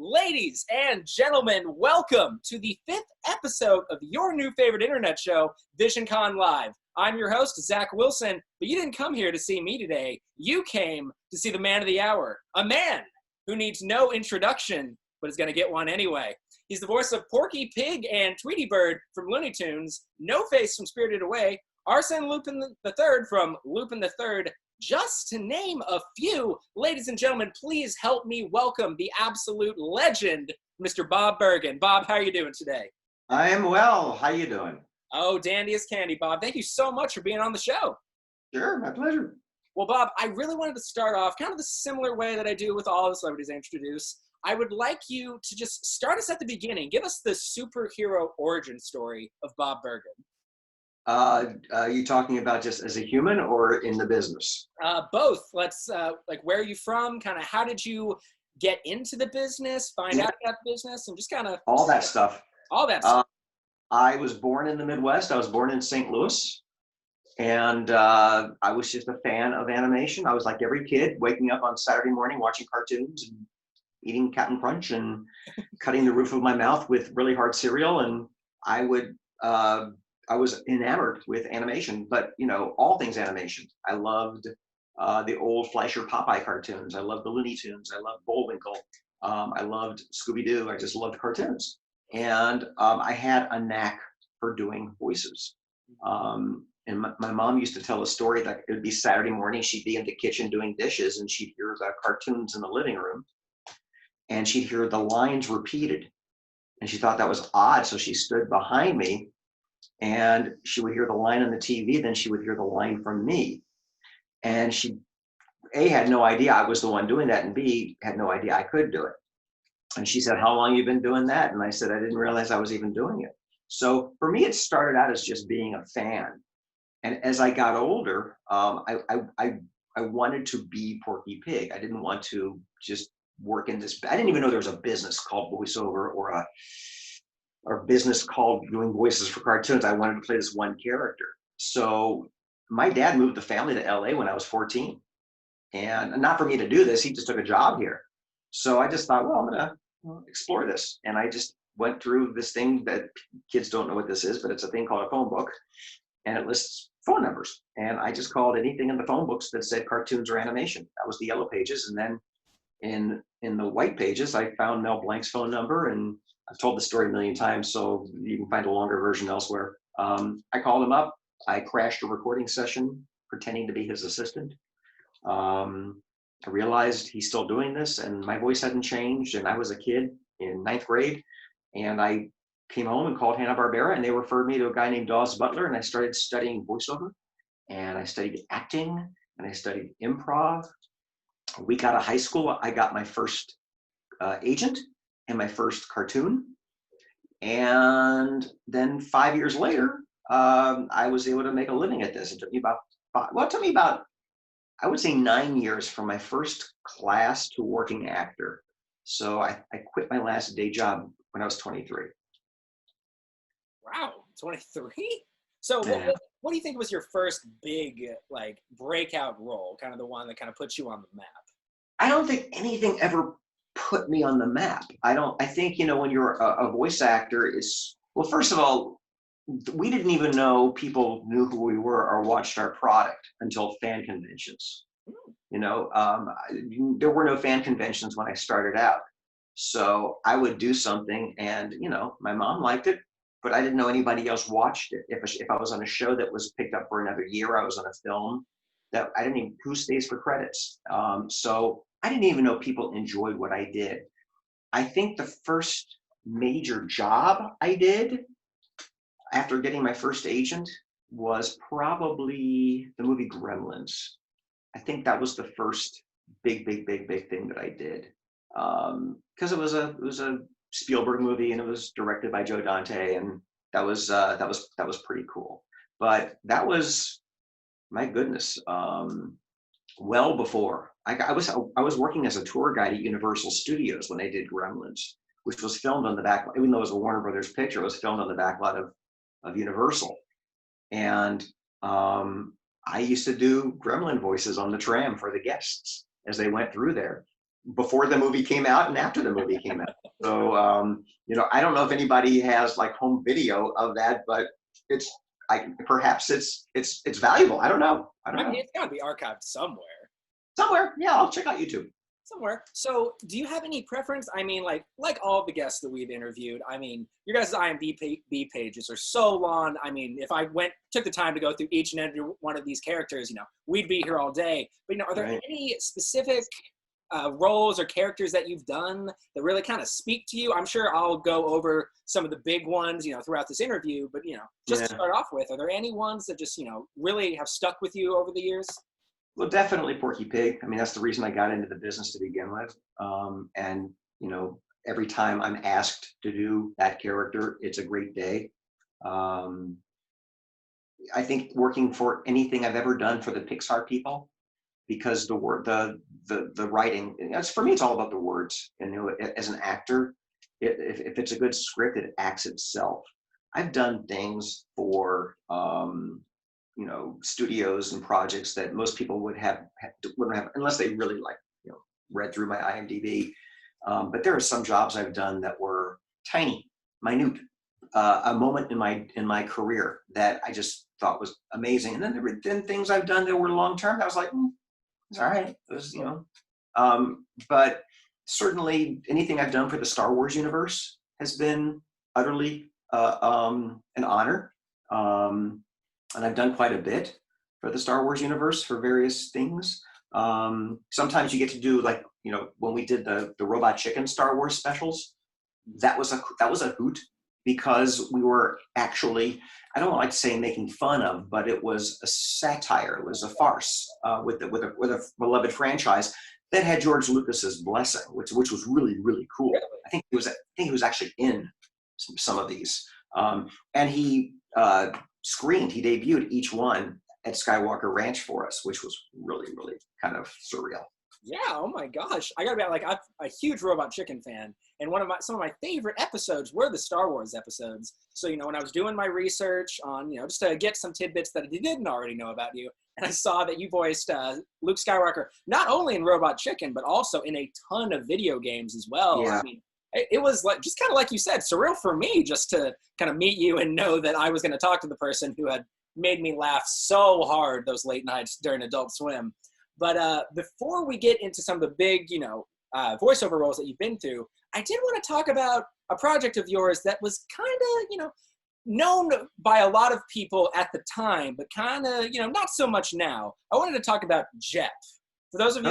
Ladies and gentlemen, welcome to the 5th episode of your new favorite internet show, Visioncon Live. I'm your host, Zach Wilson, but you didn't come here to see me today. You came to see the man of the hour, a man who needs no introduction, but is going to get one anyway. He's the voice of Porky, Pig, and Tweety Bird from Looney Tunes, No Face from Spirited Away, Arsene Lupin III from Lupin III, just to name a few. Ladies and gentlemen, please help me welcome the absolute legend, Mr. Bob Bergen. Bob, how are you doing today? I am well. How you doing? Oh, dandy as candy, Bob. Thank you so much for being on the show. Sure, my pleasure. Well, Bob, I really wanted to start off kind of the similar way that I do with all the celebrities I introduce. I would like you to just start us at the beginning. Give us the superhero origin story of Bob Bergen. Are you talking about just as a human or in the business? Both. Let's, where are you from? Kind of how did you get into the business, find out about the business, and just kind of... All that stuff. All that stuff. I was born in the Midwest. I was born in St. Louis. And I was just a fan of animation. I was like every kid, waking up on Saturday morning, watching cartoons and eating Captain Crunch and cutting the roof of my mouth with really hard cereal. And I was enamored with animation, but all things animation. I loved the old Fleischer Popeye cartoons. I loved the Looney Tunes. I loved Bullwinkle. I loved Scooby-Doo. I just loved cartoons. And I had a knack for doing voices. And my mom used to tell a story that it would be Saturday morning. She'd be in the kitchen doing dishes and she'd hear the cartoons in the living room and she'd hear the lines repeated. And she thought that was odd. So she stood behind me and she would hear the line on the TV. Then she would hear the line from me. And she, A, had no idea I was the one doing that. And B, had no idea I could do it. And she said, "How long have you been doing that?" And I said, "I didn't realize I was even doing it." So for me, it started out as just being a fan. And as I got older, I wanted to be Porky Pig. I didn't want to just work in this. I didn't even know there was a business called voiceover or a business called doing voices for cartoons. I wanted to play this one character. So my dad moved the family to LA when I was 14. And not for me to do this, he just took a job here. So I just thought, well, I'm gonna explore this. And I just went through this thing that kids don't know what this is, but it's a thing called a phone book. And it lists phone numbers. And I just called anything in the phone books that said cartoons or animation. That was the yellow pages. And then in the white pages, I found Mel Blanc's phone number. And I've told the story a million times, so you can find a longer version elsewhere. I called him up. I crashed a recording session pretending to be his assistant. I realized he's still doing this and my voice hadn't changed. And I was a kid in 9th grade. And I came home and called Hanna-Barbera and they referred me to a guy named Dawes Butler and I started studying voiceover and I studied acting and I studied improv. A week out of high school, I got my first agent and my first cartoon. And then 5 years later, I was able to make a living at this. It took me about, I would say 9 years from my first class to working actor. So I quit my last day job when I was 23. Wow, 23? So what do you think was your first big breakout role, kind of the one that kind of puts you on the map? I don't think anything ever put me on the map. I think, when you're a voice actor well, first of all, we didn't even know people knew who we were or watched our product until fan conventions. There were no fan conventions when I started out. So I would do something and, my mom liked it, but I didn't know anybody else watched it. If I was on a show that was picked up for another year, I was on a film that I didn't even, who stays for credits? So I didn't even know people enjoyed what I did. I think the first major job I did after getting my first agent was probably the movie Gremlins. I think that was the first big thing that I did. Because it was a Spielberg movie and it was directed by Joe Dante and that was pretty cool. But that was, my goodness, well before I was working as a tour guide at Universal Studios when they did Gremlins, which was filmed on the back, even though it was a Warner Brothers picture, it was filmed on the back lot of Universal. And I used to do gremlin voices on the tram for the guests as they went through there. before the movie came out and after the movie came out. So, I don't know if anybody has like home video of that, but perhaps it's valuable. I don't know. I mean, it's got to be archived somewhere. Somewhere, yeah. I'll check out YouTube. Somewhere. So, do you have any preference? I mean, like all the guests that we've interviewed, I mean, your guys' IMDb pages are so long. I mean, if I took the time to go through each and every one of these characters, we'd be here all day. But, are there any specific roles or characters that you've done that really kind of speak to you? I'm sure I'll go over some of the big ones, throughout this interview, but, just to start off with, are there any ones that just, really have stuck with you over the years? Well, definitely Porky Pig. I mean, that's the reason I got into the business to begin with. And, every time I'm asked to do that character, it's a great day. I think working for anything I've ever done for the Pixar people, because the writing, for me, it's all about the words. And as an actor, if it's a good script, it acts itself. I've done things for studios and projects that most people wouldn't have unless they really read through my IMDb. But there are some jobs I've done that were tiny, minute, a moment in my career that I just thought was amazing. And then there were things I've done that were long term. I was like, it's all right. It was, but certainly anything I've done for the Star Wars universe has been utterly an honor. And I've done quite a bit for the Star Wars universe for various things. Sometimes you get to do when we did the Robot Chicken Star Wars specials, that was a hoot, because we were actually, I don't like to say making fun of, but it was a satire. It was a farce with a beloved franchise that had George Lucas's blessing, which was really, really cool. I think he was actually in some of these, and he he debuted each one at Skywalker Ranch for us, which was really, really kind of surreal. Yeah, oh my gosh. I gotta be I'm a huge Robot Chicken fan, and some of my favorite episodes were the Star Wars episodes. So, when I was doing my research on, just to get some tidbits that I didn't already know about you, and I saw that you voiced Luke Skywalker, not only in Robot Chicken, but also in a ton of video games as well. Yeah. I mean, it was just kind of like you said, surreal for me just to kind of meet you and know that I was going to talk to the person who had made me laugh so hard those late nights during Adult Swim. But before we get into some of the big, voiceover roles that you've been through, I did want to talk about a project of yours that was kind of, known by a lot of people at the time, but kind of, not so much now. I wanted to talk about Jeff. For those of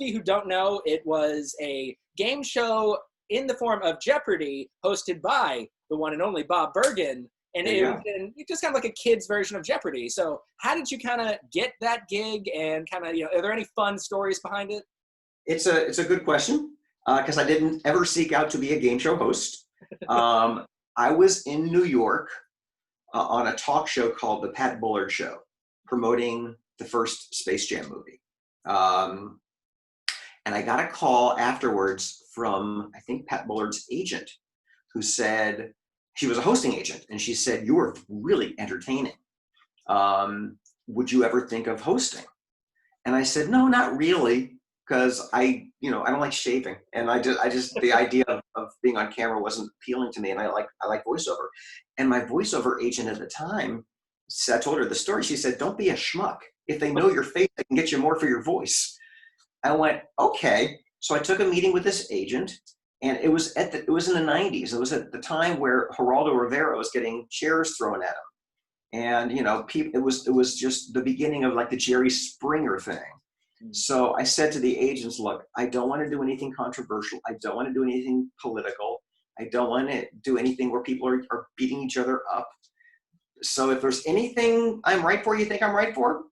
you who don't know, it was a game show in the form of Jeopardy, hosted by the one and only Bob Bergen. And it's just kind of like a kid's version of Jeopardy. So how did you kind of get that gig, and kind of, are there any fun stories behind it? It's a good question, because I didn't ever seek out to be a game show host. I was in New York on a talk show called The Pat Bullard Show, promoting the first Space Jam movie. And I got a call afterwards from, I think, Pat Bullard's agent, who said, she was a hosting agent, and she said, "You were really entertaining. Would you ever think of hosting?" And I said, "No, not really, because I don't like shaving, and I just the idea of being on camera wasn't appealing to me, and I like voiceover." And my voiceover agent at the time, I told her the story. She said, "Don't be a schmuck. If they know your face, they can get you more for your voice." I went, okay. So I took a meeting with this agent. And it was in the 90s. It was at the time where Geraldo Rivera was getting chairs thrown at him. And, it was just the beginning of like the Jerry Springer thing. Mm-hmm. So I said to the agents, look, I don't want to do anything controversial. I don't want to do anything political. I don't want to do anything where people are beating each other up. So if there's anything I'm right for, you think I'm right for,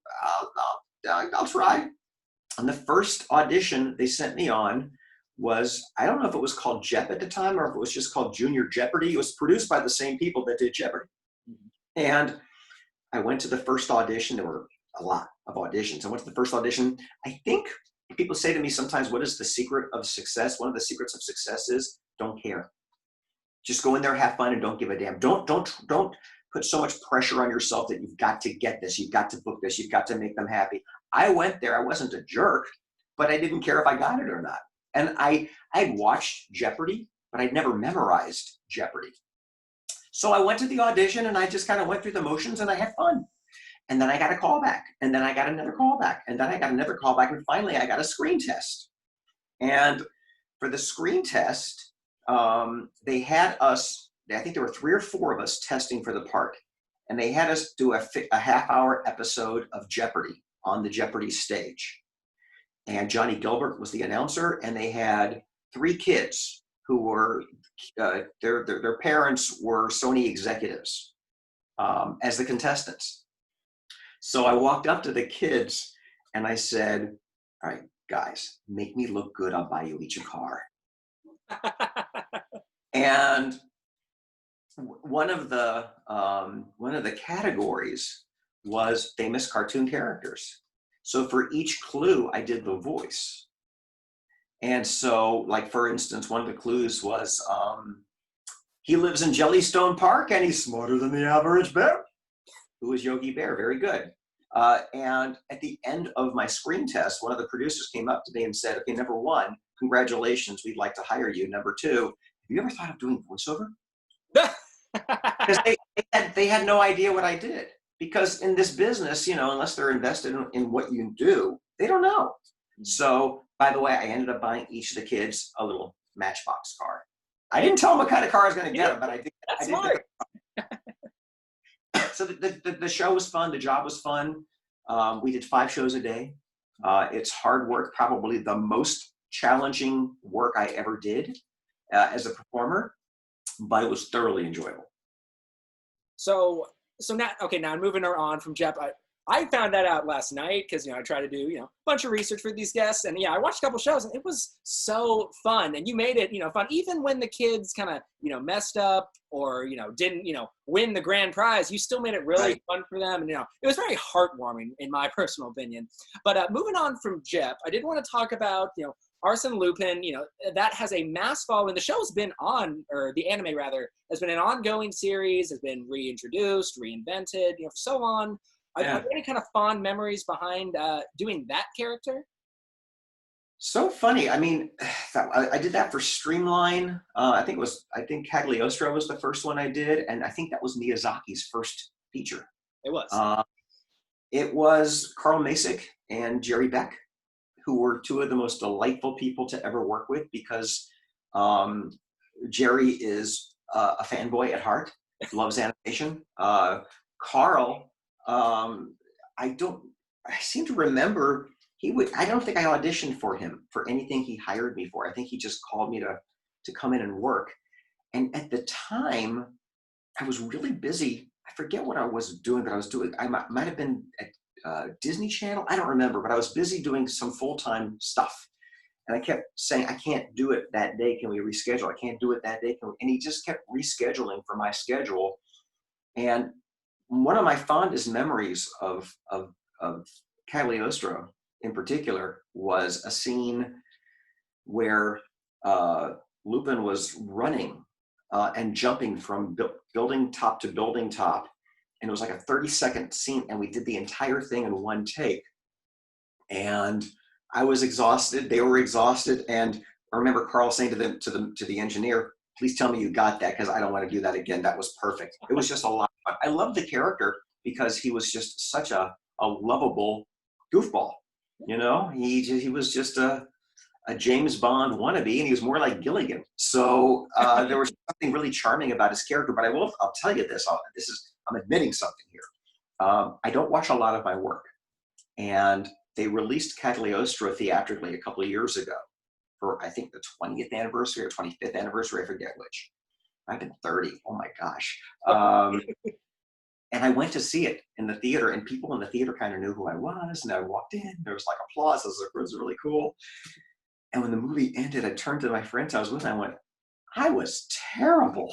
I'll try. And the first audition they sent me on was, I don't know if it was called Jep at the time or if it was just called Junior Jeopardy. It was produced by the same people that did Jeopardy. And I went to the first audition. There were a lot of auditions. I went to the first audition. I think people say to me sometimes, what is the secret of success? One of the secrets of success is don't care. Just go in there, have fun, and don't give a damn. Don't put so much pressure on yourself that you've got to get this. You've got to book this. You've got to make them happy. I went there. I wasn't a jerk. but I didn't care if I got it or not. And I'd watched Jeopardy, but I'd never memorized Jeopardy. So I went to the audition and I just kind of went through the motions and I had fun. And then I got a call back, and then I got another call back, and then I got another call back, and finally I got a screen test. And for the screen test, they had us, I think there were 3 or 4 of us testing for the part. And they had us do a half-hour episode of Jeopardy on the Jeopardy stage. And Johnny Gilbert was the announcer, and they had 3 kids who were, their parents were Sony executives as the contestants. So I walked up to the kids and I said, all right, guys, make me look good. I'll buy you each a car. And one of the categories was famous cartoon characters. So for each clue, I did the voice. And so, like, for instance, one of the clues was, he lives in Jellystone Park and he's smarter than the average bear. Who was Yogi Bear? Very good. And at the end of my screen test, one of the producers came up to me and said, okay, number 1, congratulations, we'd like to hire you. Number 2, have you ever thought of doing voiceover? Because they had no idea what I did. Because in this business, you know, unless they're invested in what you do, they don't know. So, by the way, I ended up buying each of the kids a little Matchbox car. I didn't tell them what kind of car I was going to get them, but I did. That's smart. So the show was fun. The job was fun. We did 5 shows a day. It's hard work, probably the most challenging work I ever did as a performer, but it was thoroughly enjoyable. So now, okay, now moving on from Jeff, I found that out last night because, you know, I try to do, you know, a bunch of research for these guests. And yeah, I watched a couple shows and it was so fun. And you made it, you know, fun. Even when the kids kind of, you know, messed up or, you know, didn't, you know, win the grand prize, you still made it really fun for them. And, you know, it was very heartwarming in my personal opinion. But moving on from Jeff, I did want to talk about, you know, Arsene Lupin, you know, that has a mass following. The show's been on, or the anime rather, has been an ongoing series, has been reintroduced, reinvented, you know, so on. Are there any kind of fond memories behind doing that character? So funny. I mean, I did that for Streamline. I think Cagliostro was the first one I did, and I think that was Miyazaki's first feature. It was. It was Carl Masek and Jerry Beck, who were 2 of the most delightful people to ever work with because Jerry is a fanboy at heart, loves animation. Carl, I seem to remember I don't think I auditioned for him for anything he hired me for. I think he just called me to come in and work. And at the time, I was really busy. I forget what I was doing, but I might have been at Disney Channel. I don't remember, but I was busy doing some full-time stuff. And I kept saying, I can't do it that day. Can we reschedule? I can't do it that day. And he just kept rescheduling for my schedule. And one of my fondest memories of Cagliostro in particular was a scene where Lupin was running and jumping from building top to building top. And it was like a 30-second scene, and we did the entire thing in one take. And I was exhausted. They were exhausted. And I remember Carl saying to the engineer, please tell me you got that because I don't want to do that again. That was perfect. It was just a lot of fun. I loved the character because he was just such a lovable goofball. You know, he was just a James Bond wannabe, and he was more like Gilligan. So there was something really charming about his character. But I'll tell you this. I'm admitting something here. I don't watch a lot of my work, and they released Cagliostro theatrically a couple of years ago for I think the 20th anniversary or 25th anniversary. I forget which. I've been 30. Oh my gosh. And I went to see it in the theater, and people in the theater kind of knew who I was. And I walked in, there was like applause. It was really cool. And when the movie ended, I turned to my friends I was with, and I went, I was terrible.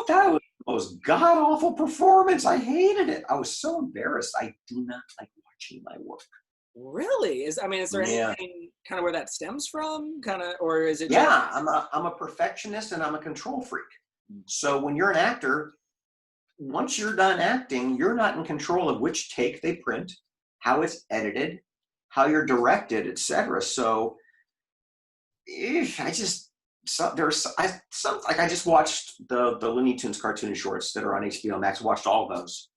That was the most god-awful performance. I hated it. I was so embarrassed. I do not like watching my work. Really? Is there anything kind of where that stems from? Or is it? Yeah, I'm a perfectionist and I'm a control freak. So when you're an actor, once you're done acting, you're not in control of which take they print, how it's edited, how you're directed, etc. So I just I just watched the Looney Tunes cartoon shorts that are on HBO Max. Watched all of those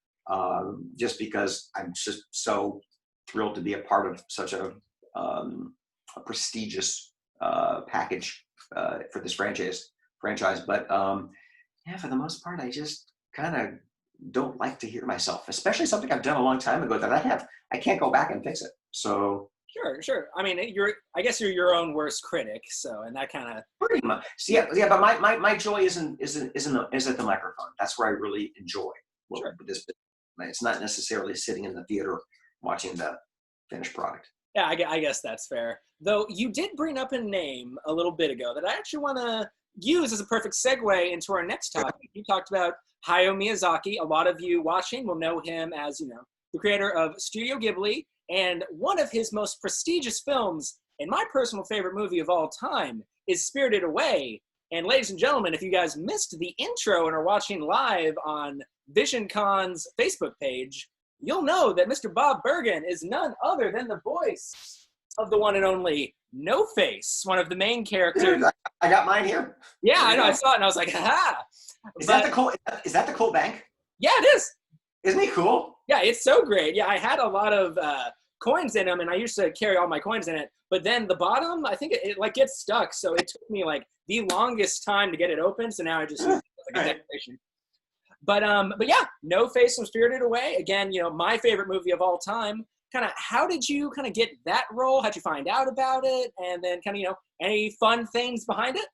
just because I'm just so thrilled to be a part of such a prestigious package for this franchise. But yeah, for the most part, I just kind of don't like to hear myself, especially something I've done a long time ago that I can't go back and fix it. So Sure. I mean, I guess you're your own worst critic, so, and that kind of. pretty much. So yeah. But my joy isn't at the microphone. That's where I really enjoy Sure. this. It's not necessarily sitting in the theater watching the finished product. Yeah, I guess that's fair. Though you did bring up a name a little bit ago that I actually want to use as a perfect segue into our next topic. You talked about Hayao Miyazaki. A lot of you watching will know him as, the creator of Studio Ghibli, and one of his most prestigious films, and my personal favorite movie of all time, is Spirited Away. And ladies and gentlemen, if you guys missed the intro and are watching live on Visioncon's Facebook page, you'll know that Mr. Bob Bergen is none other than the voice of the one and only No Face, one of the main characters. I got mine here. Yeah, I know. I saw it and I was like, ha! Is that the Cole Bank? Yeah, it is. Isn't he cool? Yeah, it's so great. Yeah, I had a lot of coins in them, and I used to carry all my coins in it. But then the bottom, I think it like gets stuck. So it took me like the longest time to get it open. So now I just use it like a decoration. But yeah, No Face from Spirited Away. Again, my favorite movie of all time. Kind of, how did you kind of get that role? How'd you find out about it? And then kind of, any fun things behind it?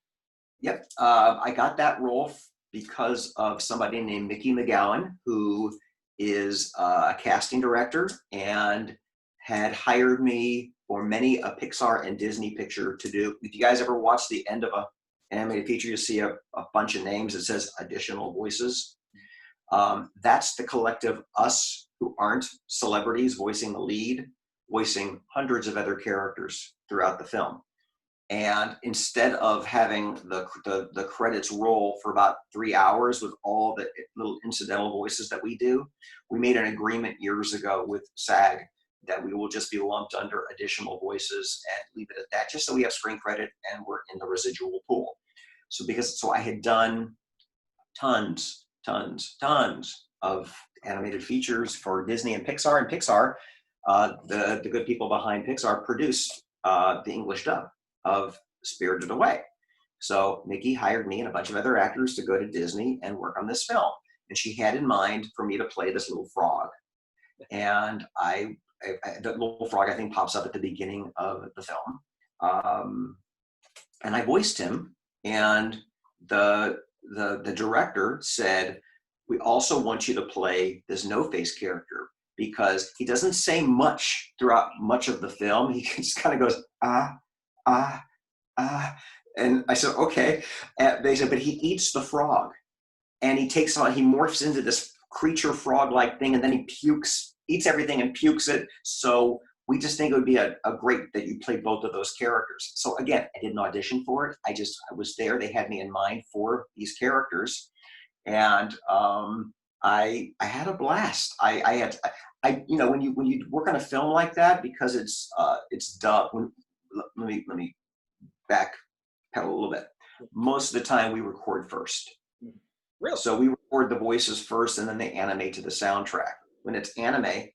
Yep. I got that role because of somebody named Mickey McGowan, who is a casting director and had hired me for many a Pixar and Disney picture to do. If you guys ever watch the end of an animated feature, you see a bunch of names. It says additional voices. That's the collective us who aren't celebrities voicing the lead, voicing hundreds of other characters throughout the film. And instead of having the credits roll for about 3 hours with all the little incidental voices that we do, we made an agreement years ago with SAG that we will just be lumped under additional voices and leave it at that, just so we have screen credit and we're in the residual pool. So I had done tons of animated features for Disney and Pixar. And Pixar, the good people behind Pixar, produced the English dub of Spirited Away. So Mickey hired me and a bunch of other actors to go to Disney and work on this film. And she had in mind for me to play this little frog. And the little frog, I think, pops up at the beginning of the film. And I voiced him. And the director said, we also want you to play this No-Face character because he doesn't say much throughout much of the film. He just kind of goes, and I said, okay. And they said, but he eats the frog and he morphs into this creature frog-like thing, and then he eats everything and pukes it. So we just think it would be a great that you play both of those characters. So again, I didn't audition for it. I was there. They had me in mind for these characters. And I had a blast. When you work on a film like that, because it's dubbed. Let me back pedal a little bit. Most of the time we record first. Really? So we record the voices first, and then they animate to the soundtrack. When it's anime,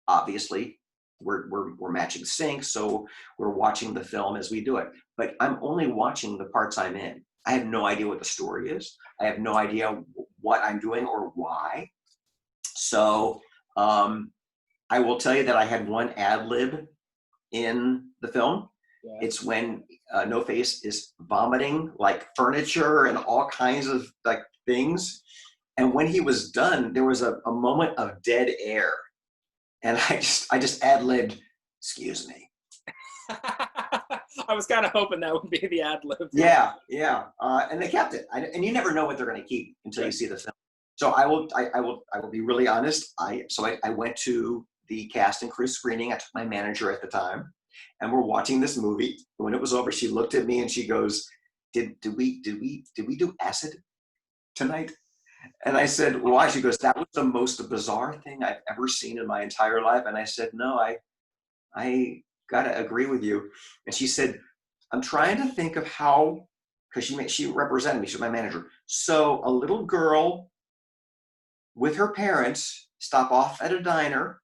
obviously we're matching sync, so we're watching the film as we do it. But I'm only watching the parts I'm in. I have no idea what the story is. I have no idea what I'm doing or why. So I will tell you that I had one ad lib in the film. Yeah. It's when No Face is vomiting like furniture and all kinds of like things. And when he was done, there was a moment of dead air. And I just ad libbed, excuse me. I was kind of hoping that would be the ad lib. Yeah. And they kept it. And you never know what they're going to keep until you see the film. So I will be really honest. I went to the cast and crew screening. I took my manager at the time, and we're watching this movie. When it was over, she looked at me and she goes, "Did we do acid tonight?" And I said, "Why?" She goes, "That was the most bizarre thing I've ever seen in my entire life." And I said, "No, I gotta agree with you. And she said, I'm trying to think of how, because she represented me, she's my manager. So a little girl with her parents stop off at a diner,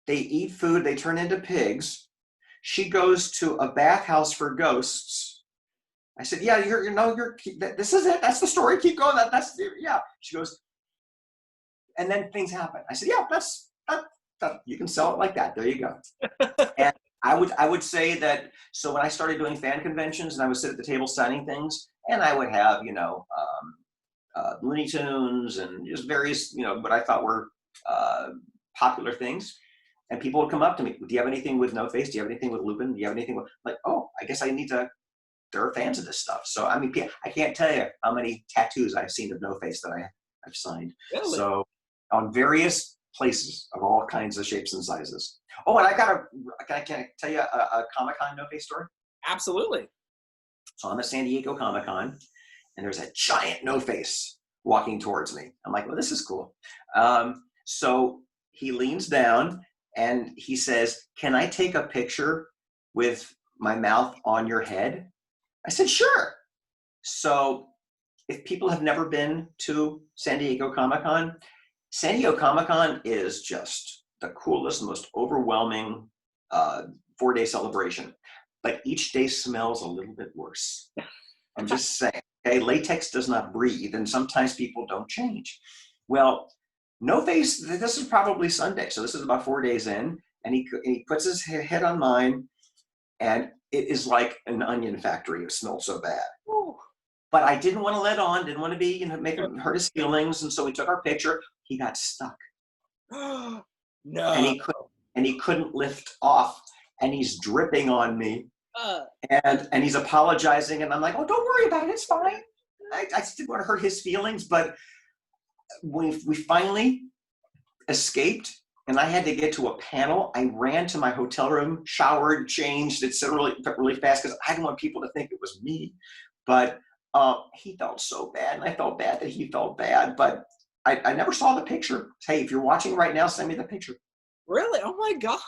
they eat food, they turn into pigs. She goes to a bathhouse for ghosts. I said, yeah, this is it. That's the story. Keep going. Yeah. She goes, and then things happen. I said, yeah, you can sell it like that. There you go. And I would say that, so when I started doing fan conventions and I would sit at the table signing things, and I would have, Looney Tunes and just various, what I thought were popular things. And people would come up to me, do you have anything with No Face? Do you have anything with Lupin? Do you have anything with, like, oh, I guess I need to, there are fans of this stuff. So, I mean, I can't tell you how many tattoos I've seen of No Face that I've signed. Really? So, on various places of all kinds of shapes and sizes. Oh, and can I tell you a Comic-Con No Face story? Absolutely. So I'm at San Diego Comic-Con, and there's a giant No Face walking towards me. I'm like, well, this is cool. So he leans down and he says, can I take a picture with my mouth on your head? I said, sure. So if people have never been to San Diego Comic-Con, San Diego Comic-Con is just the coolest, most overwhelming 4-day celebration. But each day smells a little bit worse. I'm just saying, okay, latex does not breathe, and sometimes people don't change. Well, No Face, this is probably Sunday, so this is about 4 days in, and he puts his head on mine, and it is like an onion factory. It smells so bad. Ooh. But I didn't want to let on, didn't want to be, make him hurt his feelings, and so we took our picture. He got stuck. No. And he couldn't lift off, and he's dripping on me. And he's apologizing, and I'm like, oh, don't worry about it, it's fine. I just didn't want to hurt his feelings, but we finally escaped, and I had to get to a panel. I ran to my hotel room, showered, changed, it said really fast because I didn't want people to think it was me. But he felt so bad, and I felt bad that he felt bad, but I never saw the picture. Hey, if you're watching right now, send me the picture. Really? Oh my God.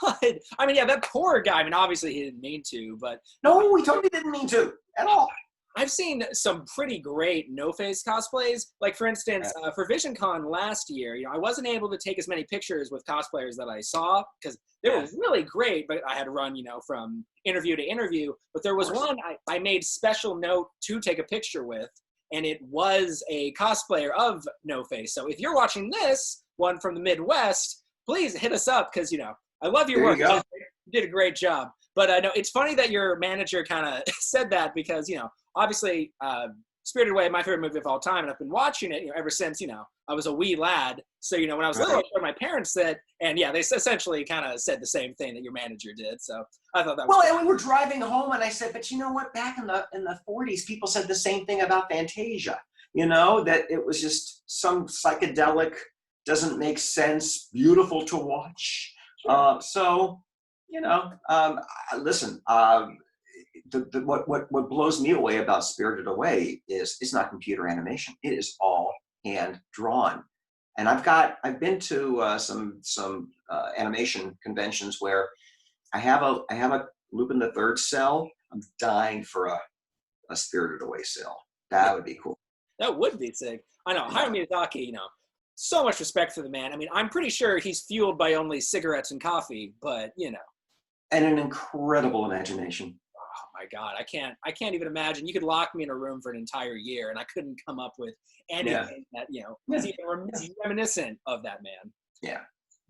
I mean, yeah, that poor guy. I mean, obviously he didn't mean to, but. No, he totally didn't mean to at all. I've seen some pretty great No-Face cosplays. Like, for instance, for Visioncon last year, I wasn't able to take as many pictures with cosplayers that I saw because they were really great, but I had to run, from interview to interview. But there was one I made special note to take a picture with, and it was a cosplayer of No-Face. So if you're watching this one from the Midwest, please hit us up because, I love your work. You did a great job. But I know it's funny that your manager kind of said that because, obviously, Spirited Away, my favorite movie of all time, and I've been watching it ever since, I was a wee lad. So, when I was little, my parents said, and yeah, they essentially kind of said the same thing that your manager did. So I thought that was and we were driving home, and I said, but you know what? Back in the 40s, people said the same thing about Fantasia. That it was just some psychedelic, doesn't make sense, beautiful to watch. Listen. What blows me away about Spirited Away is it's not computer animation. It is all hand drawn. And I've been to some animation conventions where I have a Lupin III cell. I'm dying for a Spirited Away cell. That would be cool. That would be sick. I know. Hayao Miyazaki, so much respect for the man. I mean, I'm pretty sure he's fueled by only cigarettes and coffee, but and an incredible imagination. Oh my God, I can't even imagine. You could lock me in a room for an entire year and I couldn't come up with anything that, is even reminiscent of that man. Yeah.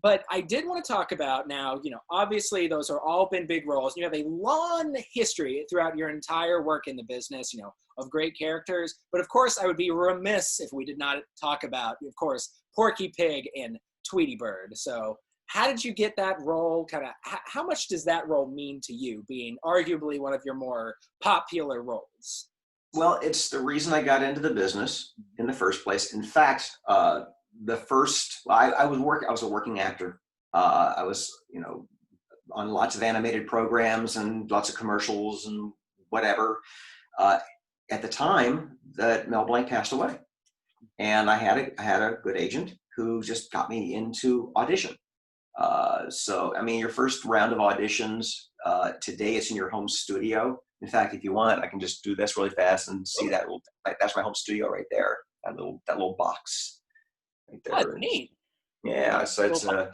But I did want to talk about now, obviously those are all been big roles. You have a long history throughout your entire work in the business, of great characters. But of course, I would be remiss if we did not talk about, of course, Porky Pig and Tweety Bird. So how did you get that role? How much does that role mean to you, being arguably one of your more popular roles? Well, it's the reason I got into the business in the first place. In fact, I was a working actor. I was, on lots of animated programs and lots of commercials and whatever. At the time that Mel Blanc passed away, and I had a good agent who just got me into audition. So, I mean, your first round of auditions, today it's in your home studio. In fact, if you want, I can just do this really fast and see that. That's my home studio right there. That little box right Oh, that's there. neat. Yeah, so it's an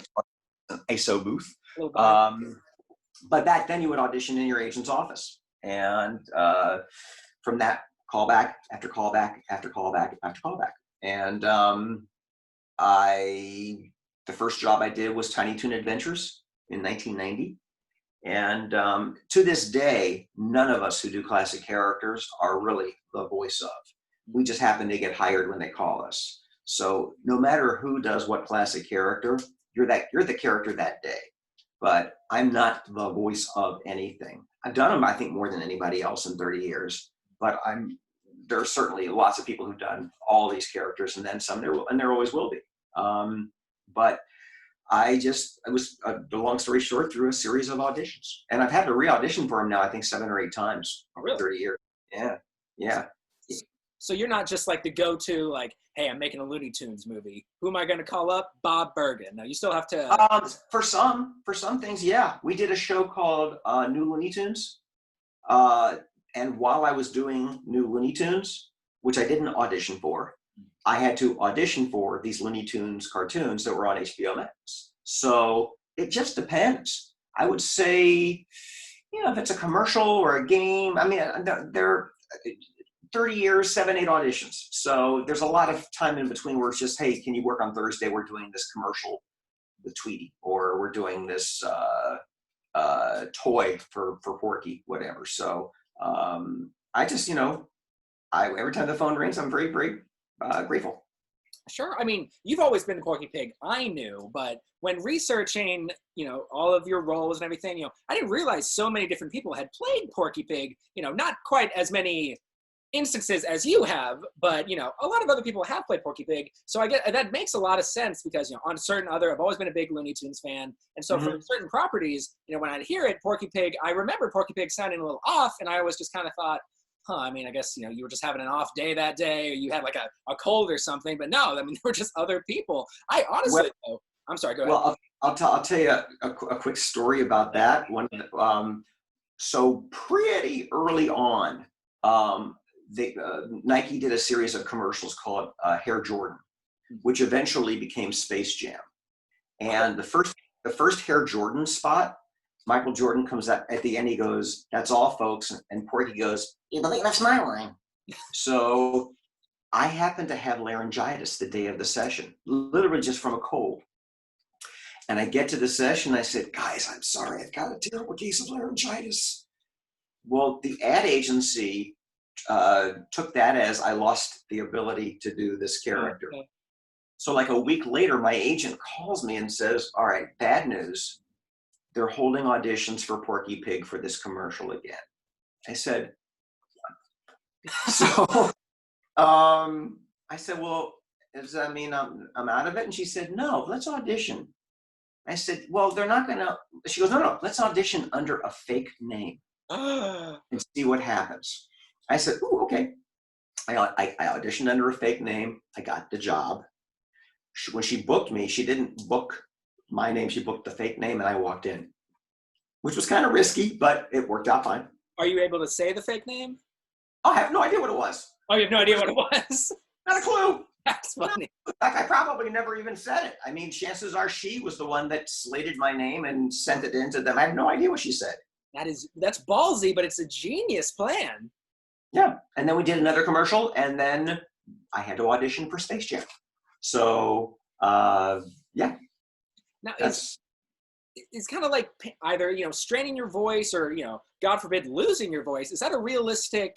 ISO booth. Little But back then you would audition in your agent's office. And from that, callback after callback after callback after callback. And the first job I did was Tiny Toon Adventures in 1990. And to this day, none of us who do classic characters are really the voice of. We just happen to get hired when they call us. So no matter who does what classic character, you're the character that day. But I'm not the voice of anything. I've done them, I think, more than anybody else in 30 years. But there are certainly lots of people who've done all these characters, and then some. There always will be. But the long story short, through a series of auditions. And I've had to re-audition for them now, I think 7 or 8 times. Oh, really? 30 years. Yeah. So you're not just like the go-to, like, hey, I'm making a Looney Tunes movie. Who am I going to call up? Bob Bergen. Now, you still have to... For some things, yeah. We did a show called New Looney Tunes. And while I was doing New Looney Tunes, which I didn't audition for, I had to audition for these Looney Tunes cartoons that were on HBO Max. So it just depends. I would say, if it's a commercial or a game, I mean, they're 30 years, 7, 8 auditions. So there's a lot of time in between where it's just, hey, can you work on Thursday? We're doing this commercial with Tweety, or we're doing this toy for Porky, whatever. So I just, every time the phone rings, I'm very, very grateful. Sure. I mean, you've always been the Porky Pig, I knew, but when researching, all of your roles and everything, I didn't realize so many different people had played Porky Pig, not quite as many instances as you have, but, a lot of other people have played Porky Pig. So I get that makes a lot of sense because, on certain I've always been a big Looney Tunes fan. And so for certain properties, when I'd hear it, Porky Pig, I remember Porky Pig sounding a little off, and I always just kind of thought, I mean, I guess, you were just having an off day that day, or you had like a cold or something, but no, I mean, there were just other people. I honestly, I'm sorry, go ahead. Well, I'll tell you a quick story about that. So pretty early on, Nike did a series of commercials called Air Jordan, which eventually became Space Jam. And the first Air Jordan spot, Michael Jordan comes up at the end, he goes, "That's all, folks." And Porky goes, "You believe that's my line." So I happened to have laryngitis the day of the session, literally just from a cold. And I get to the session, I said, "Guys, I'm sorry, I've got a terrible case of laryngitis." Well, the ad agency took that as I lost the ability to do this character. Okay. So like a week later, my agent calls me and says, "All right, bad news. They're holding auditions for Porky Pig for this commercial again." I said, so I said, "Well, does that mean I'm out of it?" And she said, "No, let's audition." I said, "Well, they're not going to," she goes, no, let's audition under a fake name and see what happens. I said, "Ooh, okay." I auditioned under a fake name. I got the job. When she booked me, she didn't book my name, she booked the fake name, and I walked in, which was kind of risky, but it worked out fine. Are you able to say the fake name? I have no idea what it was. Oh, you have no idea what it was? Not a clue. That's funny. In fact, I probably never even said it. I mean, chances are she was the one that slated my name and sent it in to them. I have no idea what she said. That's ballsy, but it's a genius plan. Yeah. And then we did another commercial, and then I had to audition for Space Jam. So, yeah. Now, it's kind of like either, straining your voice or, God forbid, losing your voice. Is that a realistic,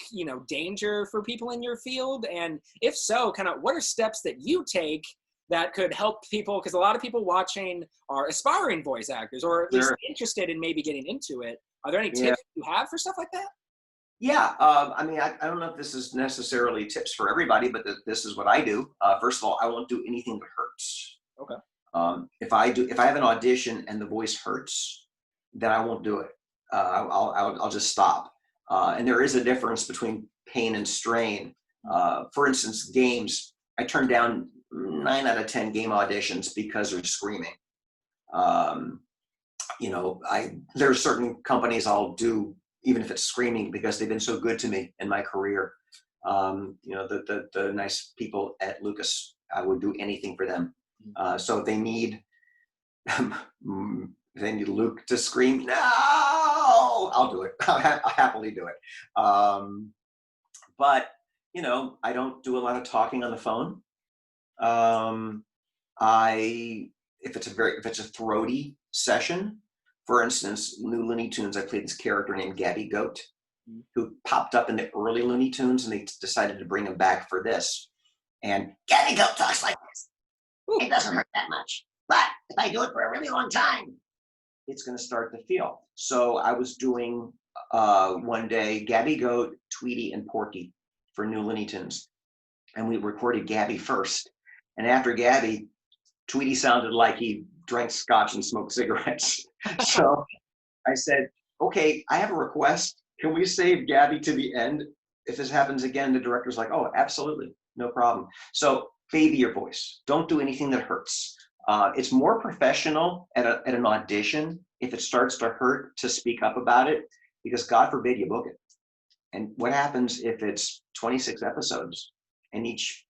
danger for people in your field? And if so, kind of what are steps that you take that could help people? Because a lot of people watching are aspiring voice actors or at least interested in maybe getting into it. Are there any tips you have for stuff like that? Yeah. I mean, I don't know if this is necessarily tips for everybody, but this is what I do. First of all, I won't do anything that hurts. Okay. If I have an audition and the voice hurts, then I won't do it. I'll just stop. And there is a difference between pain and strain. For instance, games, I turn down 9 out of 10 game auditions because they're screaming. You know, there are certain companies I'll do, even if it's screaming, because they've been so good to me in my career. You know, the nice people at Lucas, I would do anything for them. So if they need Luke to scream, no, I'll do it. I'll happily do it. But you know, I don't do a lot of talking on the phone. If it's a throaty session, for instance, new Looney Tunes, I played this character named Gabby Goat, who popped up in the early Looney Tunes, and they decided to bring him back for this. And Gabby Goat talks like this. Ooh. It doesn't hurt that much, but if I do it for a really long time, it's going to start to feel. So I was doing one day Gabby Goat, Tweety, and Porky for new Looney Tunes, and we recorded Gabby first. And after Gabby, Tweety sounded like he drank scotch and smoked cigarettes. So I said, okay, I have a request. Can we save Gabby to the end? If this happens again, the director's like, oh, absolutely, no problem. So baby your voice. Don't do anything that hurts. It's more professional at an audition if it starts to hurt to speak up about it, because God forbid you book it. And what happens if it's 26 episodes and each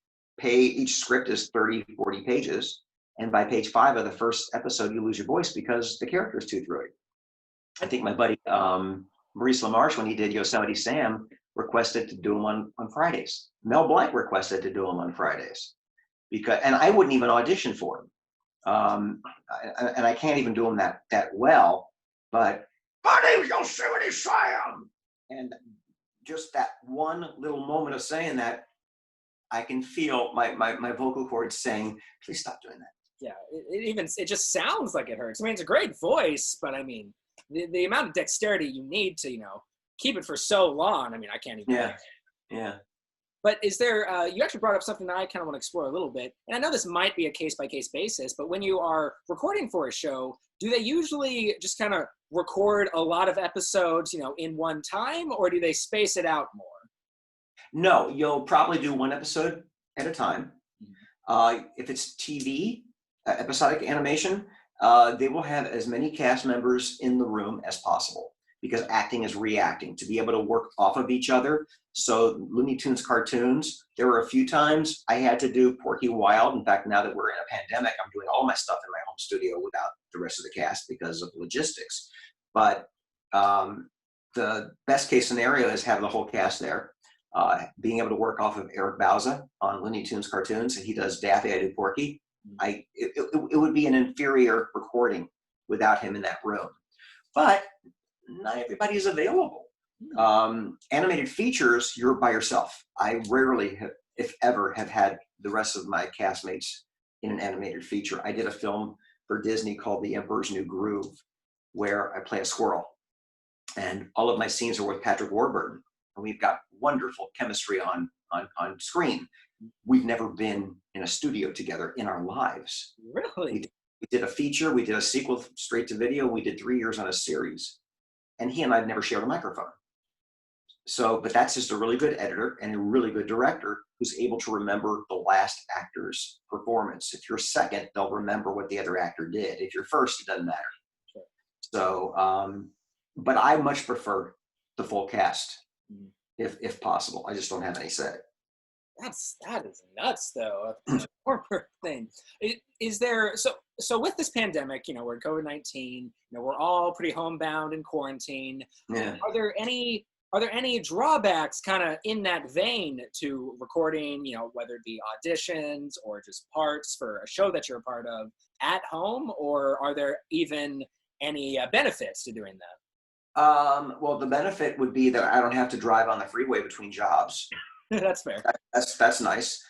script is 30, 40 pages, and by page 5 of the first episode, you lose your voice because the character is too throaty. I think my buddy Maurice LaMarche, when he did Yosemite Sam, requested to do them on Fridays. Mel Blanc requested to do them on Fridays, and I wouldn't even audition for him. And I can't even do them that well, but my name's Yosemite Sam. And just that one little moment of saying that, I can feel my vocal cords saying, please stop doing that. Yeah, it just sounds like it hurts. I mean, it's a great voice, but I mean, the amount of dexterity you need to, you know, keep it for so long. I mean, I can't even. Yeah. But is there, you actually brought up something that I kind of want to explore a little bit. And I know this might be a case-by-case basis, but when you are recording for a show, do they usually just kind of record a lot of episodes, you know, in one time, or do they space it out more? No, you'll probably do one episode at a time. If it's TV, episodic animation, they will have as many cast members in the room as possible, because acting is reacting, to be able to work off of each other. So Looney Tunes cartoons, there were a few times I had to do Porky Wild. In fact, now that we're in a pandemic, I'm doing all my stuff in my home studio without the rest of the cast because of logistics. But the best case scenario is have the whole cast there. Being able to work off of Eric Bauza on Looney Tunes cartoons, and he does Daffy, I do Porky. It would be an inferior recording without him in that room. But not everybody is available. Animated features, you're by yourself. I rarely, if ever, have had the rest of my castmates in an animated feature. I did a film for Disney called The Emperor's New Groove, where I play a squirrel. And all of my scenes are with Patrick Warburton. And we've got wonderful chemistry on screen. We've never been in a studio together in our lives. Really? We did a feature, we did a sequel straight to video, we did 3 years on a series. And he and I have never shared a microphone. So, but that's just a really good editor and a really good director who's able to remember the last actor's performance. If you're second, they'll remember what the other actor did. If you're first, it doesn't matter. Sure. So, but I much prefer the full cast, if possible. I just don't have any say. That is nuts, though. A corporate thing. Is there so with this pandemic? You know, we're in COVID-19. You know, we're all pretty homebound and quarantined. Yeah. Are there any drawbacks, kind of in that vein, to recording? You know, whether it be auditions or just parts for a show that you're a part of at home, or are there even any benefits to doing that? Well, the benefit would be that I don't have to drive on the freeway between jobs. That's fair. That's nice.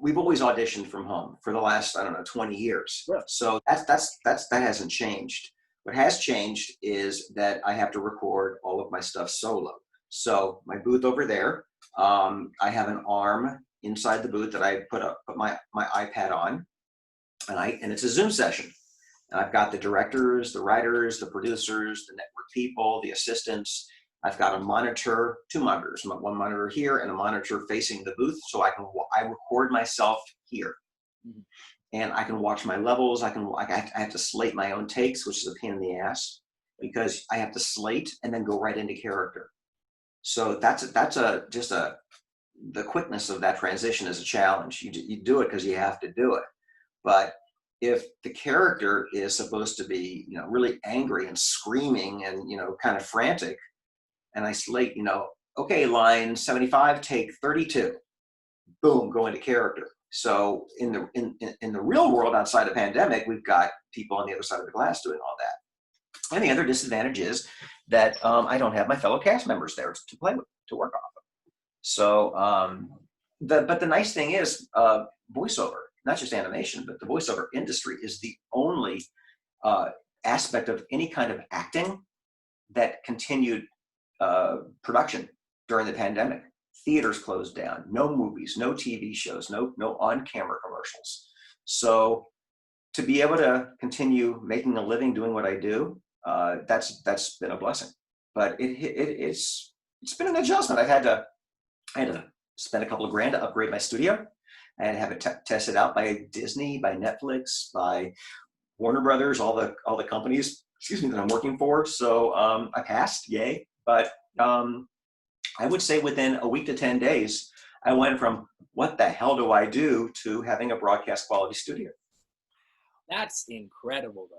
We've always auditioned from home for the last, 20 years. Really? So that hasn't changed. What has changed is that I have to record all of my stuff solo. So my booth over there, I have an arm inside the booth that I put my iPad on, and it's a Zoom session. And I've got the directors, the writers, the producers, the network people, the assistants. I've got a monitor, 2 monitors, one monitor here and a monitor facing the booth, so I record myself here. and I can watch my levels. I have to slate my own takes, which is a pain in the ass because I have to slate and then go right into character. So the quickness of that transition is a challenge. You do it because you have to do it. But if the character is supposed to be, really angry and screaming and, kind of frantic, and I slate, okay, line 75, take 32, boom, go into character. So in the real world outside the pandemic, we've got people on the other side of the glass doing all that. And the other disadvantage is that I don't have my fellow cast members there to play with, to work off of. So, but the nice thing is voiceover, not just animation, but the voiceover industry is the only aspect of any kind of acting that continued production during the pandemic. Theaters closed down, no movies, no TV shows, no on-camera commercials. So to be able to continue making a living doing what I do, that's been a blessing. But it's been an adjustment. I had to spend a couple of grand to upgrade my studio and have it tested out by Disney, by Netflix, by Warner Brothers, all the companies, that I'm working for. So I passed, yay. But I would say within a week to 10 days, I went from what the hell do I do to having a broadcast quality studio. That's incredible, though.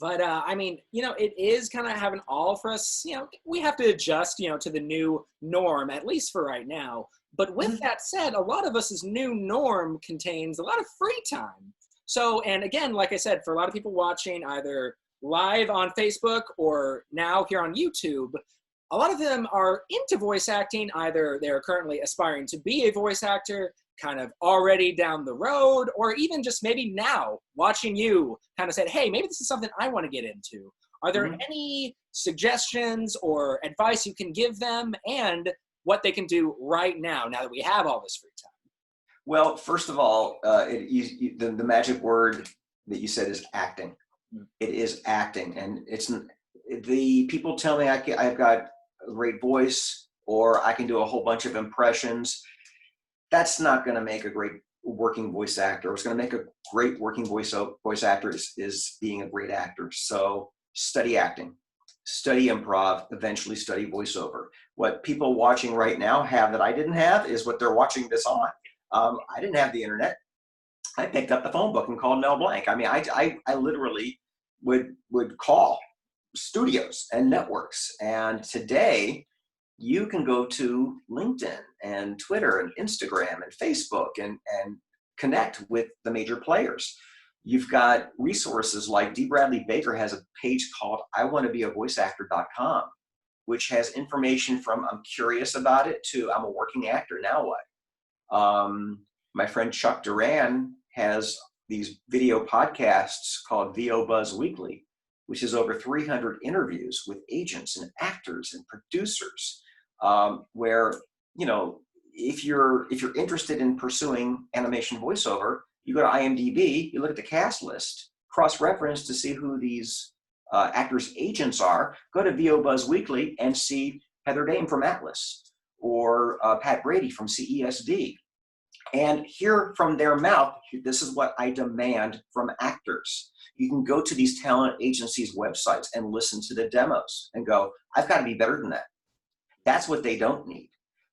But it is kind of having all for us. We have to adjust, to the new norm, at least for right now. But with that said, a lot of us's new norm contains a lot of free time. So, and again, like I said, for a lot of people watching either live on Facebook or now here on YouTube, a lot of them are into voice acting. Either they're currently aspiring to be a voice actor, kind of already down the road, or even just maybe now watching you kind of said, hey, maybe this is something I want to get into. Are there any suggestions or advice you can give them and what they can do right now that we have all this free time? Well, first of all, the magic word that you said is acting. It is acting. And it's the people tell me I've got a great voice or I can do a whole bunch of impressions. That's not going to make a great working voice actor. What's going to make a great working voice actor is being a great actor. So study acting, study improv, eventually study voiceover. What people watching right now have that I didn't have is what they're watching this on. I didn't have the internet. I picked up the phone book and called Mel Blanc. I mean, I literally would call studios and networks. And today, you can go to LinkedIn and Twitter and Instagram and Facebook and connect with the major players. You've got resources like D. Bradley Baker has a page called iwannabeavoiceactor.com, which has information from I'm curious about it to I'm a working actor, now what? My friend Chuck Duran has these video podcasts called VO Buzz Weekly, which is over 300 interviews with agents and actors and producers, where, if you're interested in pursuing animation voiceover, you go to IMDb, you look at the cast list, cross-reference to see who these actors' agents are, go to VO Buzz Weekly and see Heather Dame from Atlas or Pat Brady from CESD, and hear from their mouth, this is what I demand from actors. You can go to these talent agencies' websites and listen to the demos and go, I've got to be better than that. That's what they don't need.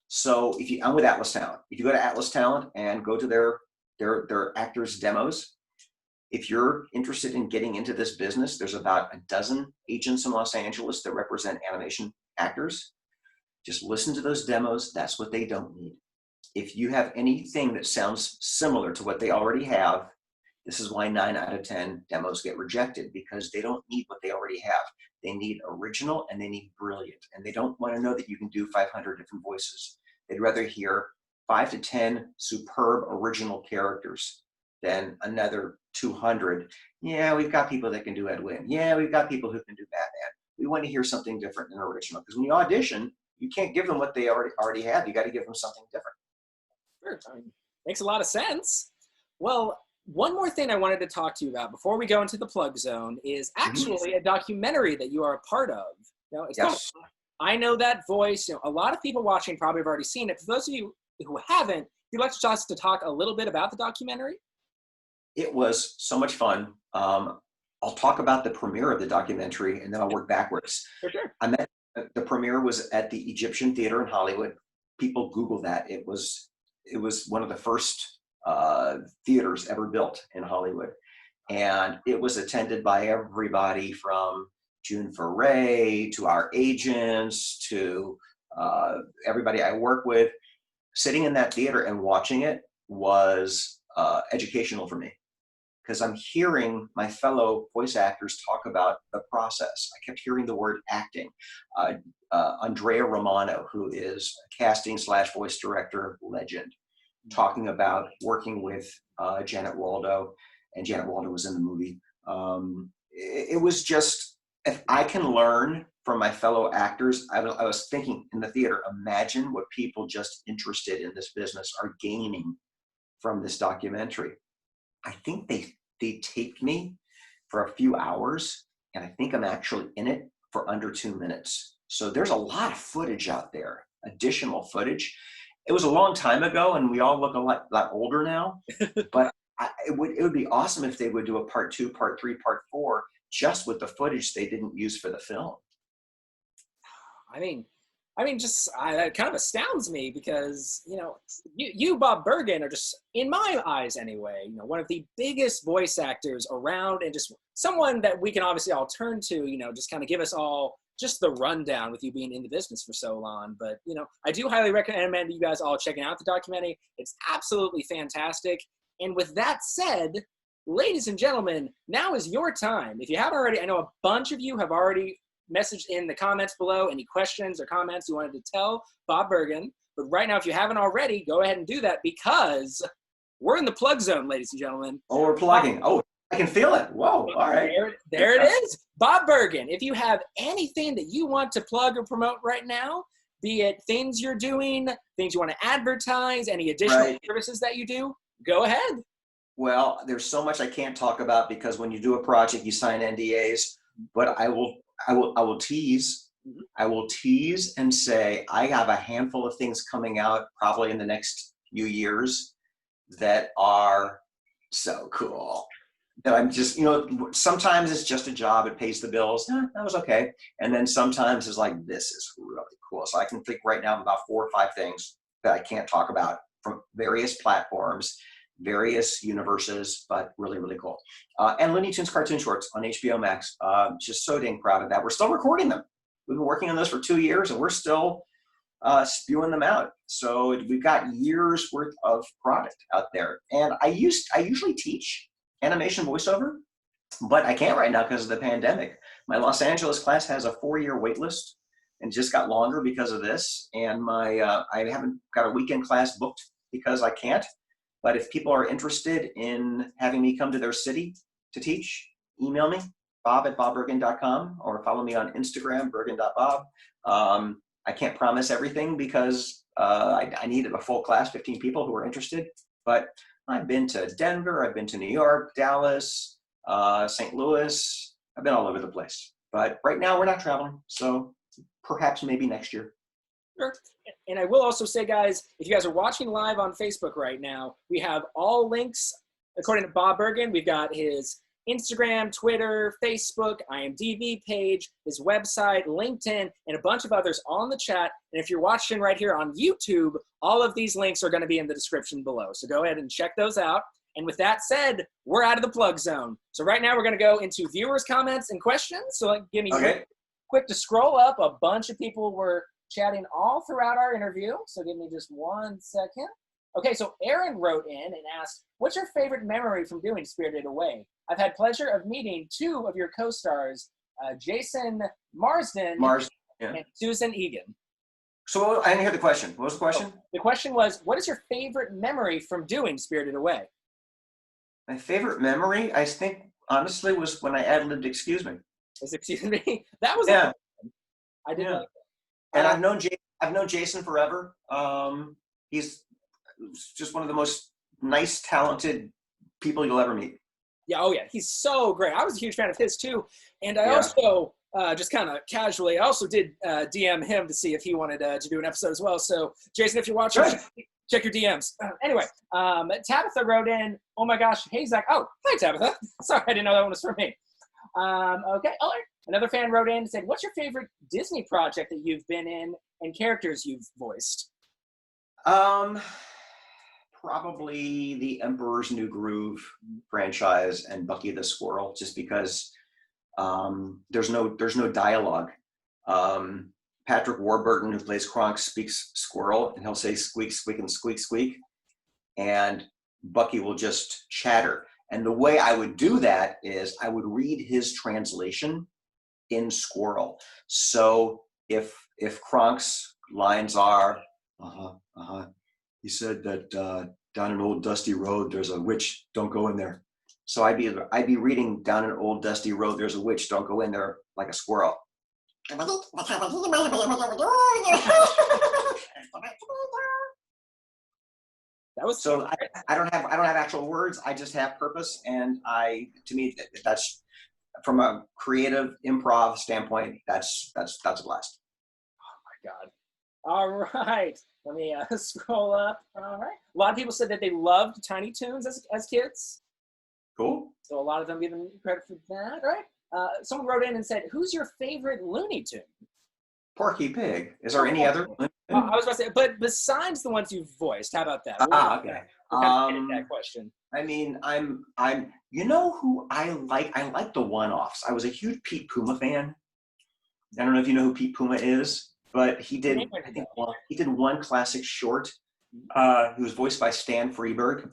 So I'm with Atlas Talent. If you go to Atlas Talent and go to their actors' demos, if you're interested in getting into this business, there's about a dozen agents in Los Angeles that represent animation actors. Just listen to those demos. That's what they don't need. If you have anything that sounds similar to what they already have, this is why 9 out of 10 demos get rejected, because they don't need what they already have. They need original and they need brilliant. And they don't want to know that you can do 500 different voices. They'd rather hear 5 to 10 superb original characters than another 200. Yeah, we've got people that can do Edwin. Yeah, we've got people who can do Batman. We want to hear something different than original. Because when you audition, you can't give them what they already have. You got to give them something different. Sure, I mean, makes a lot of sense. Well, one more thing I wanted to talk to you about before we go into the plug zone is actually a documentary that you are a part of. It's called I Know That Voice. A lot of people watching probably have already seen it. For those of you who haven't, if you'd like us to talk a little bit about the documentary? It was so much fun. I'll talk about the premiere of the documentary, and then I'll work backwards. For sure. The premiere was at the Egyptian Theater in Hollywood. People Google that. It was one of the first theaters ever built in Hollywood. And it was attended by everybody from June Foray to our agents to everybody I work with. Sitting in that theater and watching it was educational for me, because I'm hearing my fellow voice actors talk about the process. I kept hearing the word acting. Andrea Romano, who is a casting / voice director legend, talking about working with Janet Waldo, and Janet Waldo was in the movie. It was just, if I can learn from my fellow actors, I was thinking in the theater, imagine what people just interested in this business are gaining from this documentary. I think they taped me for a few hours, and I think I'm actually in it for under 2 minutes. So there's a lot of footage out there, additional footage. It was a long time ago, and we all look a lot older now, but it would be awesome if they would do a part 2, part 3, part 4, just with the footage they didn't use for the film. I mean, that kind of astounds me, because, you, Bob Bergen, are just, in my eyes anyway, one of the biggest voice actors around, and just someone that we can obviously all turn to, just kind of give us all just the rundown with you being in the business for so long. But, I do highly recommend you guys all checking out the documentary. It's absolutely fantastic. And with that said, ladies and gentlemen, now is your time. If you haven't already, I know a bunch of you have already messaged in the comments below any questions or comments you wanted to tell Bob Bergen. But right now, if you haven't already, go ahead and do that, because we're in the plug zone, ladies and gentlemen. Oh, we're plugging. Oh, I can feel it. Whoa, all right. There it is. Bob Bergen, if you have anything that you want to plug or promote right now, be it things you're doing, things you want to advertise, any additional services that you do, go ahead. Well, there's so much I can't talk about, because when you do a project, you sign NDAs, but I will tease. I will tease and say I have a handful of things coming out probably in the next few years that are so cool. That I'm just, sometimes it's just a job, it pays the bills. That was okay. And then sometimes it's like, this is really cool. So I can think right now of about 4 or 5 things that I can't talk about from various platforms, various universes, but really, really cool. And Looney Tunes cartoon shorts on HBO Max. Just so dang proud of that. We're still recording them. We've been working on this for 2 years, and we're still spewing them out. So we've got years worth of product out there. And I usually teach animation voiceover, but I can't right now because of the pandemic. My Los Angeles class has a 4-year wait list and just got longer because of this. And I haven't got a weekend class booked because I can't. But if people are interested in having me come to their city to teach, email me, bob@bobbergen.com, or follow me on Instagram, bergen.bob. I can't promise everything because I need a full class, 15 people who are interested. But I've been to Denver, I've been to New York, Dallas, St. Louis. I've been all over the place. But right now we're not traveling, so perhaps maybe next year. Sure. And I will also say, guys, if you guys are watching live on Facebook right now, we have all links. According to Bob Bergen, we've got his Instagram, Twitter, Facebook, IMDb page, his website, LinkedIn, and a bunch of others all in the chat. And if you're watching right here on YouTube, all of these links are going to be in the description below. So go ahead and check those out. And with that said, we're out of the plug zone. So right now we're going to go into viewers' comments and questions. So give me quick to scroll up. A bunch of people were chatting all throughout our interview. So give me just 1 second. Okay, so Aaron wrote in and asked, what's your favorite memory from doing Spirited Away? I've had pleasure of meeting 2 of your co-stars, Jason Marsden and Susan Egan. So I didn't hear the question. What was the question? The question was, what is your favorite memory from doing Spirited Away? My favorite memory, I think, honestly, was when I ad-libbed Excuse Me. Excuse me? That was I did like that. And I've known Jason forever. He's just one of the most nice, talented people you'll ever meet. Yeah, oh yeah, he's so great. I was a huge fan of his too. And I also, just kind of casually, I also did DM him to see if he wanted to do an episode as well. So Jason, if you're watching, Check your DMs. Anyway, Tabitha wrote in, oh my gosh, hey, Zach. Oh, hi, Tabitha. Sorry, I didn't know that one was for me. Okay, another fan wrote in and said, what's your favorite Disney project that you've been in and characters you've voiced? Probably the Emperor's New Groove franchise and Bucky the Squirrel, just because there's no dialogue. Patrick Warburton, who plays Kronk, speaks squirrel, and he'll say squeak, squeak, and squeak, squeak, and Bucky will just chatter. And the way I would do that is I would read his translation in squirrel. So if Kronk's lines are, he said that down an old dusty road there's a witch, don't go in there. So I'd be reading down an old dusty road there's a witch, don't go in there, like a squirrel. That was so I don't have actual words. I just have purpose, and to me that's from a creative improv standpoint. That's a blast. Oh my God! All right, let me scroll up. All right, a lot of people said that they loved Tiny Toons as kids. Cool. So a lot of them giving credit for that, right? Someone wrote in and said, who's your favorite Looney Tune? Porky Pig. Is there any other? I was about to say, but besides the ones you've voiced, how about that? Okay. That question. I mean, I'm. You know who I like? I like the one-offs. I was a huge Pete Puma fan. I don't know if you know who Pete Puma is, but he did. He did one classic short. He was voiced by Stan Freberg.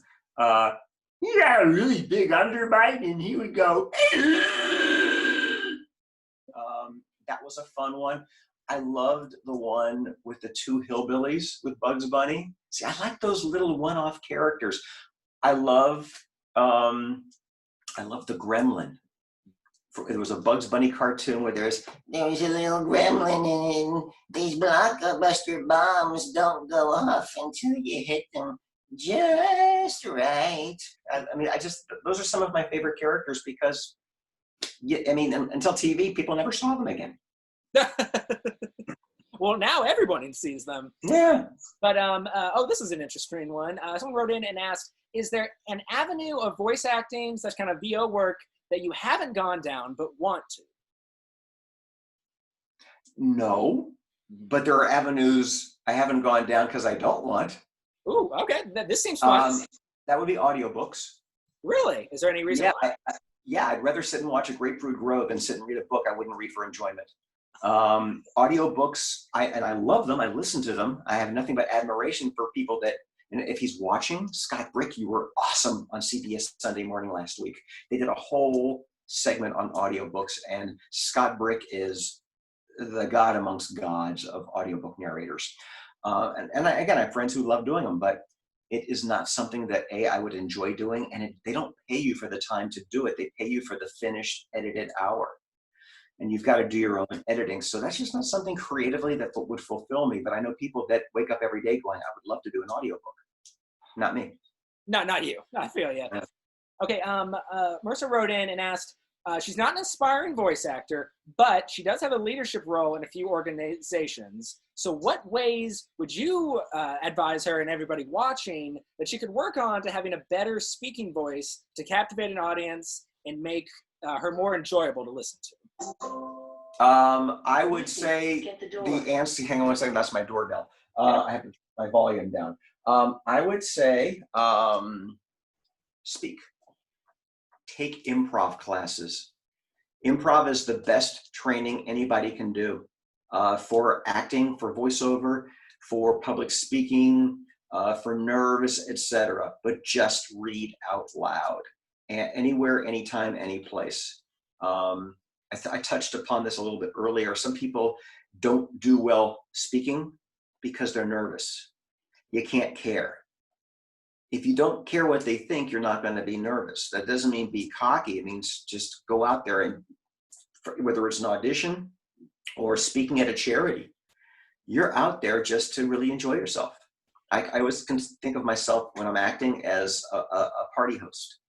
He got a really big underbite, and he would go. That was a fun one. I loved the one with the two hillbillies with Bugs Bunny. See, I like those little one-off characters. I love the Gremlin. There was a Bugs Bunny cartoon where there's a little gremlin and these blockbuster bombs don't go off until you hit them just right. I mean, those are some of my favorite characters because, until TV, people never saw them again. Well, now everybody sees them. Yeah. But, this is an interesting one. Someone wrote in and asked, is there an avenue of voice acting, such kind of VO work, that you haven't gone down but want to? No, but there are avenues I haven't gone down because I don't want. Ooh, okay. This seems fun. That would be audiobooks. Really? Is there any reason why? I'd rather sit and watch a grapefruit grow than sit and read a book I wouldn't read for enjoyment. Audiobooks, I love them. I listen to them. I have nothing but admiration for people that, and if he's watching, Scott Brick, you were awesome on CBS Sunday Morning last week. They did a whole segment on audiobooks, and Scott Brick is the god amongst gods of audiobook narrators. And I have friends who love doing them, but it is not something that I would enjoy doing, and they don't pay you for the time to do it. They pay you for the finished edited hour, and you've got to do your own editing. So that's just not something creatively that would fulfill me. But I know people that wake up every day going, I would love to do an audiobook. Not me. No, not you. I feel you. Yeah. Okay, Marissa wrote in and asked, she's not an aspiring voice actor, but she does have a leadership role in a few organizations. So what ways would you advise her and everybody watching that she could work on to having a better speaking voice to captivate an audience and make her more enjoyable to listen to? I would say the answer, hang on one second, that's my doorbell. I have my volume down. I would say speak. Take improv classes. Improv is the best training anybody can do for acting, for voiceover, for public speaking, for nerves, etc. But just read out loud, anywhere, anytime, any place. I touched upon this a little bit earlier. Some people don't do well speaking because they're nervous. You can't care. If you don't care what they think, you're not going to be nervous. That doesn't mean be cocky. It means just go out there and whether it's an audition or speaking at a charity, you're out there just to really enjoy yourself. I always think of myself when I'm acting as a party host.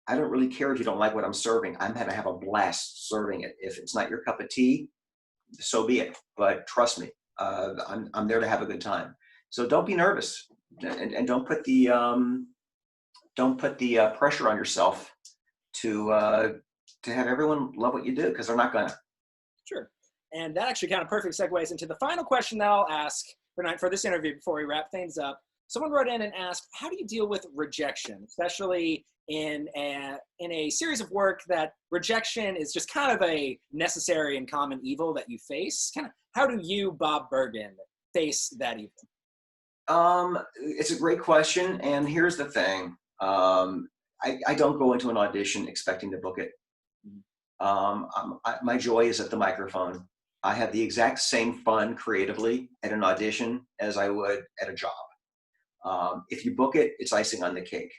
I don't really care if you don't like what I'm serving. I'm going to have a blast serving it. If it's not your cup of tea, so be it. But trust me, I'm there to have a good time. So don't be nervous. and don't put the pressure on yourself to have everyone love what you do, because they're not gonna. Sure. And that actually kind of perfect segues into the final question that I'll ask for this interview before we wrap things up. Someone wrote in and asked, how do you deal with rejection, especially in a series of work that rejection is just kind of a necessary and common evil that you face? Kind of, how do you, Bob Bergen, face that evil? It's a great question, and here's the thing. I don't go into an audition expecting to book it. My joy is at the microphone. I have the exact same fun creatively at an audition as I would at a job. If you book it, it's icing on the cake.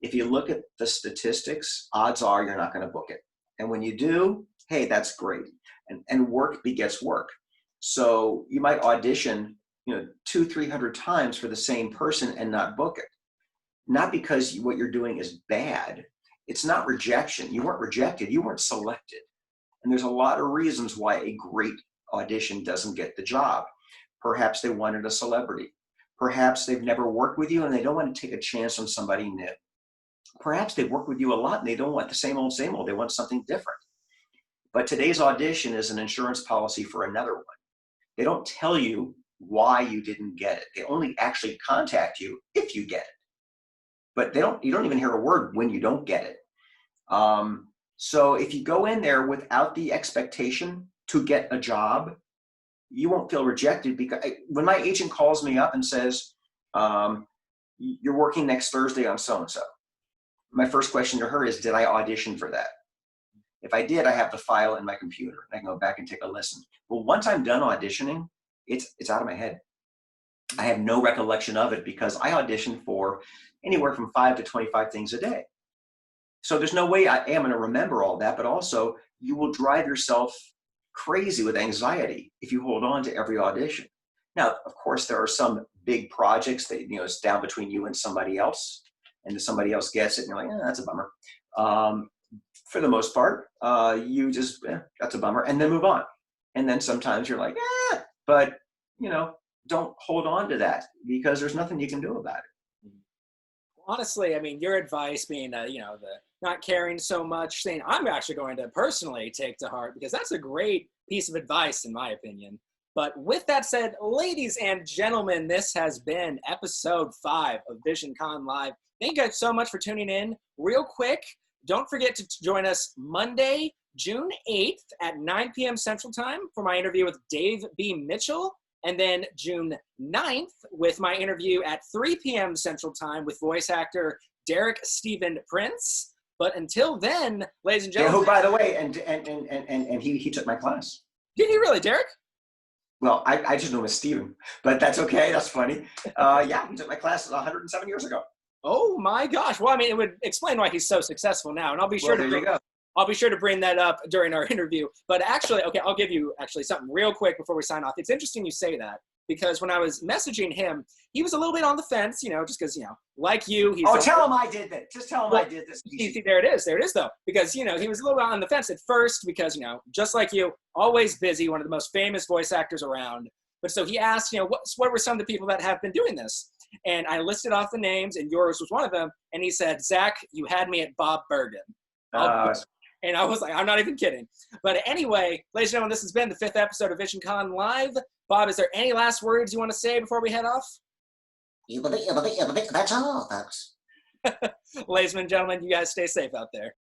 If you look at the statistics, odds are you're not going to book it. And when you do, hey, that's great. And work begets work. So you might audition, 200-300 times for the same person and not book it. Not because what you're doing is bad. It's not rejection. You weren't rejected. You weren't selected. And there's a lot of reasons why a great audition doesn't get the job. Perhaps they wanted a celebrity. Perhaps they've never worked with you and they don't want to take a chance on somebody new. Perhaps they've worked with you a lot and they don't want the same old, same old. They want something different. But today's audition is an insurance policy for another one. They don't tell you why you didn't get it. They only actually contact you if you get it. But you don't even hear a word when you don't get it. So if you go in there without the expectation to get a job, you won't feel rejected. Because when my agent calls me up and says, you're working next Thursday on so-and-so, my first question to her is, did I audition for that? If I did, I have the file in my computer. I can go back and take a listen. But once I'm done auditioning, it's out of my head. I have no recollection of it because I audition for anywhere from 5 to 25 things a day. So there's no way I am going to remember all that, but also you will drive yourself crazy with anxiety if you hold on to every audition. Now, of course, there are some big projects that, it's down between you and somebody else, and somebody else gets it, and you're like, that's a bummer. For the most part, you just, that's a bummer, and then move on. And then sometimes you're like, but, don't hold on to that because there's nothing you can do about it. Honestly, I mean, your advice being, the not caring so much thing, I'm actually going to personally take to heart because that's a great piece of advice in my opinion. But with that said, ladies and gentlemen, this has been episode 5 of Visioncon Live. Thank you guys so much for tuning in. Real quick, don't forget to join us Monday, June 8th at 9 p.m. Central Time for my interview with Dave B. Mitchell. And then June 9th with my interview at 3 p.m. Central Time with voice actor Derek Stephen Prince. But until then, ladies and gentlemen. Yeah, who, by the way, and he took my class. Did he really, Derek? Well, I just know him as Stephen, but that's okay. That's funny. Yeah, he took my class 107 years ago. Oh my gosh. Well, I mean, it would explain why he's so successful now. And I'll be sure I'll be sure to bring that up during our interview. But actually, okay, I'll give you actually something real quick before we sign off. It's interesting you say that because when I was messaging him, he was a little bit on the fence, just because, like you. Tell him I did that. Just tell him I did this. See, there it is. There it is, though. Because, he was a little bit on the fence at first because, just like you, always busy, one of the most famous voice actors around. But so he asked, what were some of the people that have been doing this? And I listed off the names, and yours was one of them. And he said, Zach, you had me at Bob Bergen. And I was like, I'm not even kidding. But anyway, ladies and gentlemen, this has been the 5th episode of Visioncon Live. Bob, is there any last words you want to say before we head off? That's all, folks. Ladies and gentlemen, you guys stay safe out there.